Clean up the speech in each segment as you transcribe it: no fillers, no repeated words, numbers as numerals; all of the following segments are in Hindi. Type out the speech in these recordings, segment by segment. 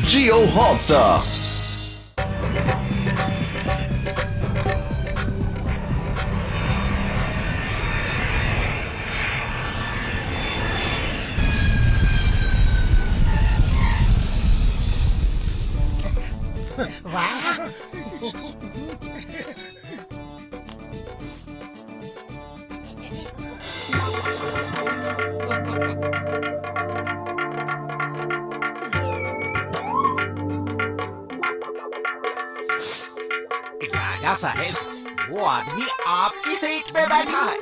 Jio Hotstar. वाह! राजा साहेब, वो आदमी आपकी सीट पे बैठा है।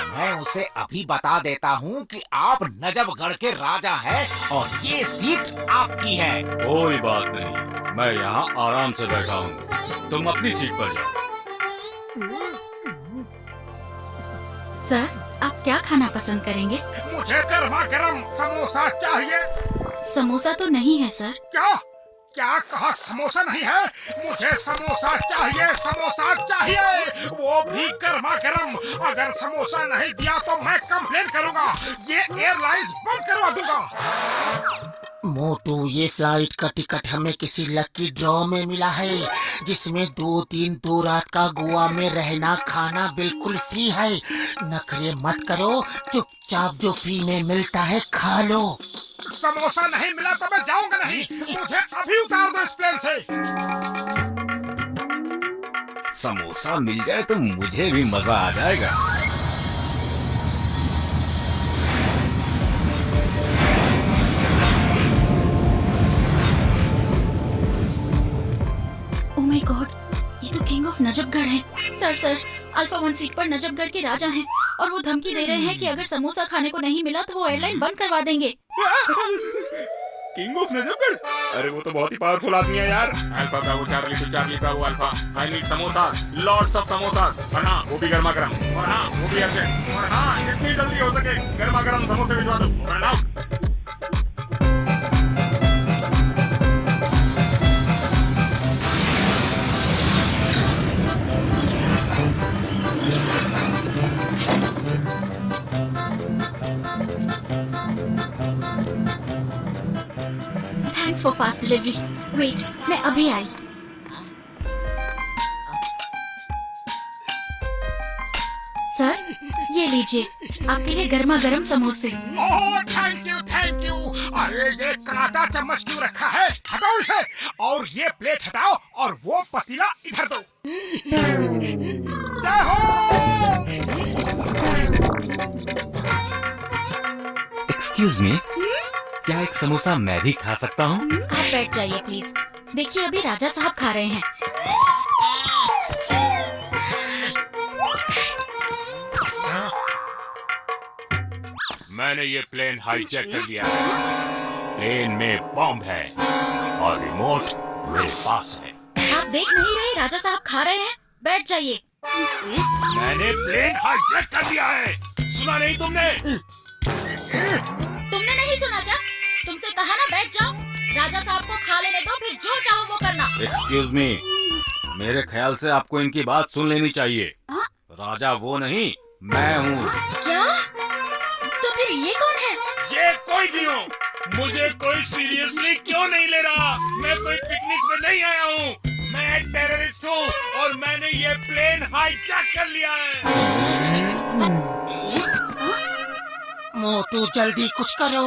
मैं उसे अभी बता देता हूँ कि आप नजफगढ़ के राजा हैं और ये सीट आपकी है। कोई बात नहीं, मैं यहाँ आराम से बैठा हूँ। तुम अपनी सीट पर जाओ। सर, आप क्या खाना पसंद करेंगे? मुझे गर्मा गर्म समोसा चाहिए। समोसा तो नहीं है सर। क्या क्या कहा? समोसा नहीं है? मुझे समोसा चाहिए, समोसा चाहिए, वो भी गर्मा गर्म। अगर समोसा नहीं दिया तो मैं कंप्लेन करूंगा, ये एयरलाइंस बंद करवा दूंगा। मोटू, ये फ्लाइट का टिकट हमें किसी लकी ड्रॉ में मिला है, जिसमें 2 रात का गोवा में रहना खाना बिल्कुल फ्री है। नखरे मत करो, चुपचाप जो फ्री में मिलता है खा लो। समोसा नहीं मिला तो मैं जाऊंगा नहीं। मुझे अभी उतार दो इस प्लेन से। समोसा मिल जाए तो मुझे भी मजा आ जाएगा। ओह माय गॉड, ये तो किंग ऑफ नजफगढ़ है। सर, अल्फा 1 सीट पर नजफगढ़ के राजा हैं और वो धमकी दे रहे हैं कि अगर समोसा खाने को नहीं मिला तो वो एयरलाइन बंद करवा देंगे। King of Najafgarh? अरे वो तो बहुत ही पावरफुल आदमी है यार। अल्फा का वो चार्ली, तो चार्ली का वो alpha. I need samosa, lots of samosa, और हाँ वो भी गर्मा गर्म, और हाँ वो भी अर्जेंट, और हाँ जितनी जल्दी हो सके गर्मा गर्म समोसे भिजवा दो। और हाँ thanks for fast delivery. Wait, मैं अभी आई। सर, ये लीजिए आपके लिए गर्मा गर्म समोसे। Oh thank you, thank you. अरे ये कांटा चम्मच क्यों रखा है? हटाओ इसे, और ये प्लेट हटाओ और वो पतीला इधर दो। जय हो। एक्सक्यूज मी, क्या एक समोसा मैं भी खा सकता हूँ? आप बैठ जाइए प्लीज। देखिए अभी राजा साहब खा रहे हैं। मैंने ये प्लेन हाईजैक कर लिया है। प्लेन में बॉम्ब है और रिमोट मेरे पास है। आप देख नहीं रहे राजा साहब खा रहे हैं? बैठ जाइए। मैंने प्लेन हाईजैक कर लिया है। सुना नहीं तुमने? तुमने नहीं सुना क्या? तुमसे कहा ना बैठ जाओ। राजा साहब को खा लेने दो, फिर जो चाहो वो करना। एक्सक्यूज मी, मेरे ख्याल से आपको इनकी बात सुन लेनी चाहिए। हाँ? राजा वो नहीं, मैं हूँ। क्या? तो फिर ये कौन है? ये कोई भी हो, मुझे कोई सीरियसली क्यों नहीं ले रहा? मैं कोई पिकनिक पे नहीं आया हूँ। मैं टेररिस्ट हूँ और मैंने ये प्लेन हाईजैक कर लिया है। मोटू जल्दी कुछ करो।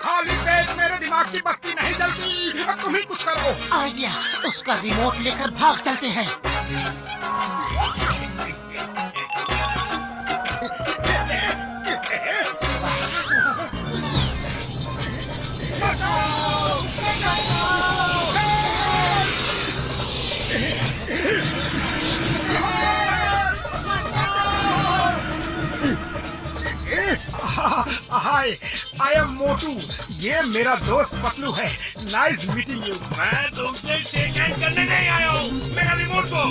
खाली पेट मेरे दिमाग की बत्ती नहीं जलती। अब तुम ही कुछ करो। आइडिया, उसका रिमोट लेकर भाग चलते हैं। हाय, आई एम मोटू। ये मेरा दोस्त पतलू है। Nice meeting you. मैं तुमसे शेक हैंड करने नहीं आया हूँ। मेरा रिमोट को।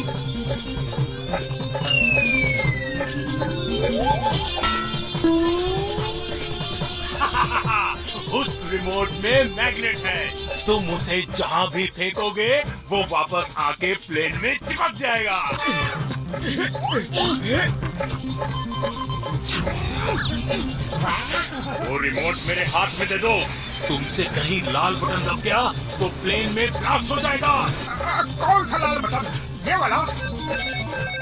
उस रिमोट में मैग्नेट है। तुम उसे जहाँ भी फेंकोगे वो वापस आके प्लेन में चिपक जाएगा। वो रिमोट मेरे हाथ में दे दो। तुमसे कहीं लाल बटन दब गया तो प्लेन में ब्लास्ट हो जाएगा। कौन सा लाल बटन? ये वाला?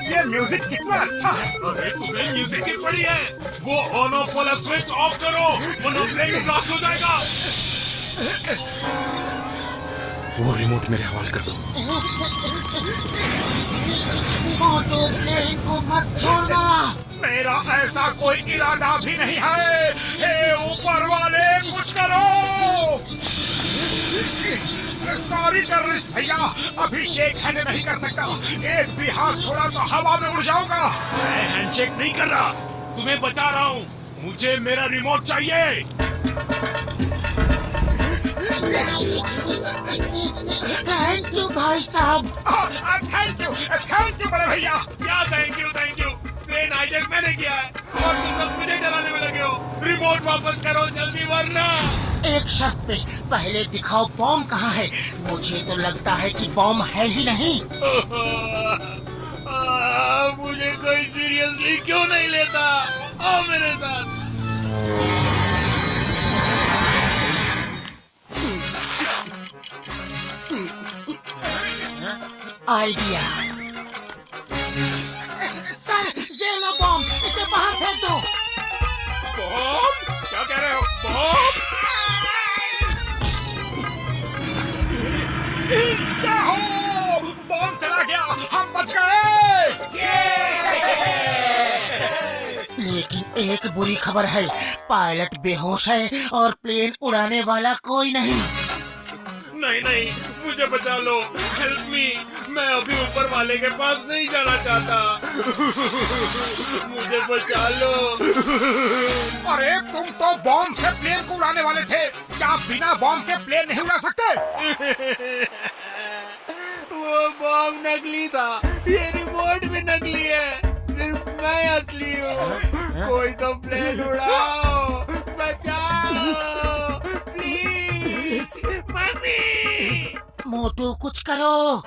ये म्यूजिक कितना अच्छा है। अरे तुम्हें म्यूजिक की पड़ी है, वो ऑन ऑफ वाला स्विच ऑफ करो वरना प्लेन ब्लास्ट हो जाएगा। वो रिमोट मेरे हवाले कर दो। मोटू प्लेन को मत छोड़ना। मेरा ऐसा कोई इरादा भी नहीं है। हे ऊपर वाले कुछ करो। सॉरी टेररिस्ट भैया, अभिषेक हैंड नहीं कर सकता। एक भी हाथ छोड़ा तो हवा में उड़ जाऊंगा। मैं हैंडशेक नहीं कर रहा, तुम्हें बचा रहा हूँ। मुझे मेरा रिमोट चाहिए। थैंक यू भाई साहब। थैंक यू बड़े भैया। क्या थैंक यू? प्लेन हाईजैक मैंने किया है और तुम सब मुझे डराने में लगे हो। रिमोट वापस करो जल्दी वरना। एक शर्त पे, पहले दिखाओ बॉम्ब कहाँ है। मुझे तो लगता है कि बॉम्ब है ही नहीं। मुझे कोई सीरियसली क्यों नहीं लेता? आओ मेरे साथ। आइडिया। सर ये लो बॉम्ब, इसे बाहर फेंक दो। बॉम्ब? क्या कह रहे हो? बॉम्ब? क्या हो? बॉम्ब चला गया, हम बच गए। लेकिन एक बुरी खबर है, पायलट बेहोश है और प्लेन उड़ाने वाला कोई नहीं। नहीं, मुझे बचा लो। Help me. मैं अभी ऊपर वाले के पास नहीं जाना चाहता। मुझे बचा लो। अरे तुम तो बॉम्ब से प्लेन को उड़ाने वाले थे। क्या बिना बॉम्ब के प्लेन नहीं उड़ा सकते? वो बॉम्ब नकली था, ये रिमोट भी नकली है। सिर्फ मैं असली हूँ। कोई तो प्लेन उड़ाओ, बचाओ प्लीज। मम्मी। मोटू कुछ करो,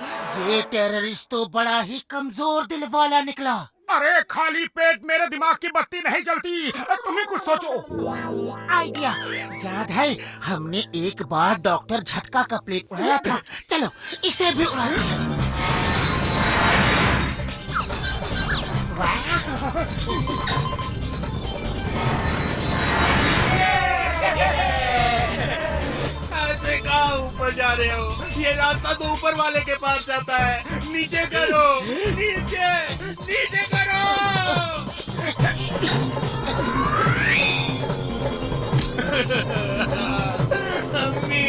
ये टेररिस्ट तो बड़ा ही कमजोर दिल वाला निकला। अरे खाली पेट मेरे दिमाग की बत्ती नहीं जलती। तुम ही कुछ सोचो। आइडिया। याद है हमने एक बार डॉक्टर झटका का प्लेन उड़ाया था। चलो इसे भी उड़ाते हैं। ऐसे कहाँ ऊपर जा रहे हो? ये रास्ता तो ऊपर वाले के पास जाता है। नीचे करो, नीचे करो। अम्मी,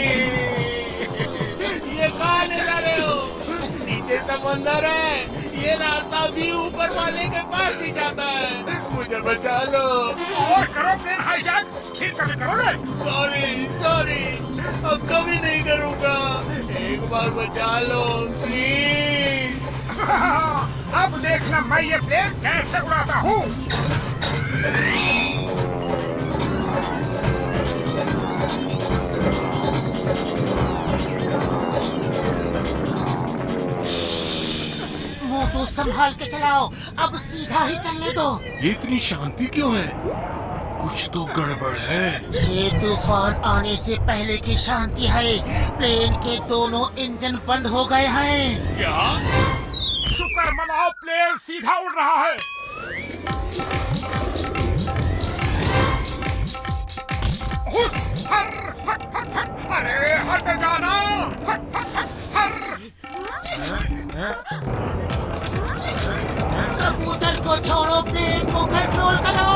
ये कहाँ ले जा रहे हो? नीचे समंदर है। ये रास्ता भी ऊपर वाले के पास ही जाता है। मुझे बचा लो। और करो प्लेन हाईजैक, फिर कभी करोगे? सॉरी, अब कभी नहीं करूँगा। एक बार बचा लो प्लीज। अब देखना मैं ये प्लेन कैसे उड़ाता हूँ। मोटू संभाल के चलाओ, अब सीधा ही चलने दो। ये इतनी शांति क्यों है? कुछ तो गड़बड़ है। ये तूफान आने से पहले की शांति है। प्लेन के दोनों इंजन बंद हो गए हैं। क्या? शुक्र मनाओ, प्लेन सीधा उड़ रहा है। हुस, हर, हट, हट, हट, अरे हट जाना। हट, हट, हट, हर। कबूतर को छोड़ो, प्लेन को कंट्रोल करो।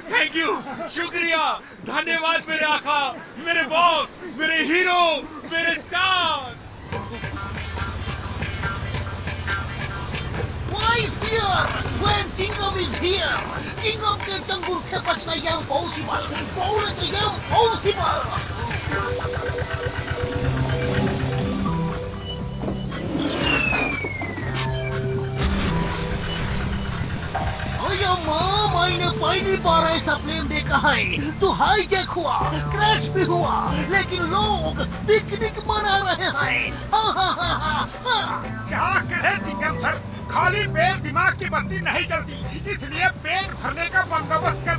थैंक यू, शुक्रिया, धन्यवाद मेरे आका, मेरे बॉस, मेरे हीरो, मेरे star. Why fear when Kingdom is here? Kingdom के जंगल से बचना impossible. बहुत impossible. अरे माँ मैंने पहली बार ऐसा प्लेन देखा है तो हाईजैक हुआ, क्रैश भी हुआ, लेकिन लोग पिकनिक मना रहे हैं। क्या कहे चिंगम सर, खाली पेट दिमाग की बत्ती नहीं जलती, इसलिए पेट भरने का बंदोबस्त कर